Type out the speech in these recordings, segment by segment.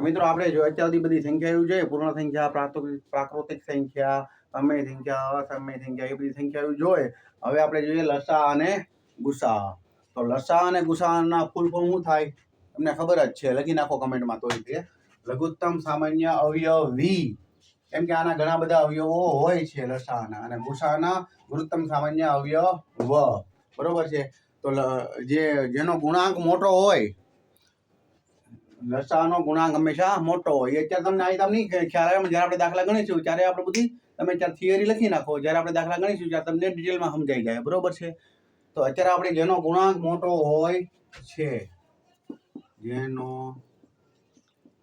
મિત્રો આપણે જો અત્યાર સુધી બધી સંખ્યાઓ જોઈએ, પૂર્ણ સંખ્યા, પ્રાકૃતિક સંખ્યા, સમય સંખ્યા, અસમય સંખ્યા, એ બધી સંખ્યાઓ જોઈએ. હવે આપણે જોઈએ લસા અને ગુસા. તો લસા અને ગુસાના ફૂલ ફોર્મ શું થાય તમને ખબર જ છે, લખી નાખો કમેન્ટમાં. તો તે લઘુત્તમ સામાન્ય અવયવી, કેમ કે આના ઘણા બધા અવયવો હોય છે લસાના, અને ગુસાના ગુરુત્તમ સામાન્ય અવયવ, બરોબર છે. તો જેનો ગુણાંક મોટો હોય, લસાનો ગુણાંક હંમેશા મોટો હોય. અત્યારે તમને આ નહીં ખ્યાલ આવે, જ્યારે આપણે દાખલા ગણીશું ત્યારે આપણે બધી તમે ત્યાં થિયરી લખી નાખો, જ્યારે આપણે દાખલા ગણીશું ત્યારે તમને ડિટેલમાં સમજાઈ જાય, બરોબર છે. તો અત્યારે આપણે જેનો ગુણાંક મોટો હોય છે, જેનો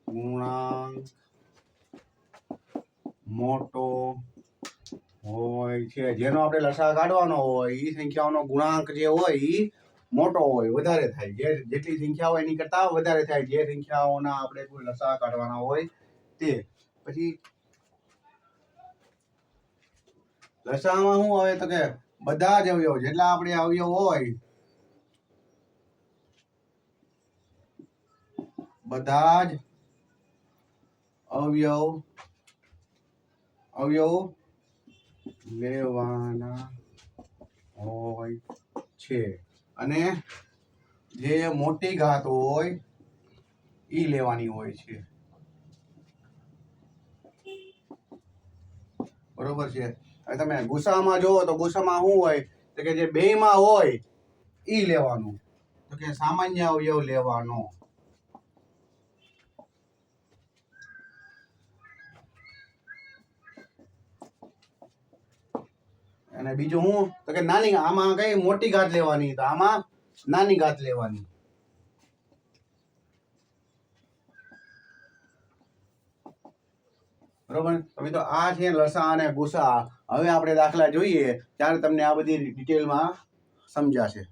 ગુણાંક મોટો હોય છે, જેનો આપણે લસા કાઢવાનો હોય, એ સંખ્યાઓનો ગુણાંક જે હોય એ મોટો હોય, વધારે થાય. જેટલી સંખ્યા હોય એની કરતા વધારે થાય, જે સંખ્યાઓના આપણે કોઈ લસા કાઢવાના હોય તે. પછી લસામાં શું આવે તો કે બધા જ અવયવ, જેટલા આપણે અવયવ હોય, બધા જ અવયવ લેવાના હોય છે, અને જે મોટી ઘાત હોય ઈ લેવાની હોય છે, બરોબર છે. હવે તમે ગુસામાં જોવો તો ગુસામાં શું હોય તો કે જે બેયમાં હોય ઈ લેવાનું, તો કે સામાન્ય અવયવ લેવાનો. અને બીજું શું તો કે નાની, આમાં કઈ મોટી ઘાત લેવાની, તો આમાં નાની ઘાત લેવાની. બરોબર. તો આ છે લસા અને ગુસા. હવે આપણે દાખલા જોઈએ ત્યારે તમને આ બધી ડિટેલમાં સમજાશે.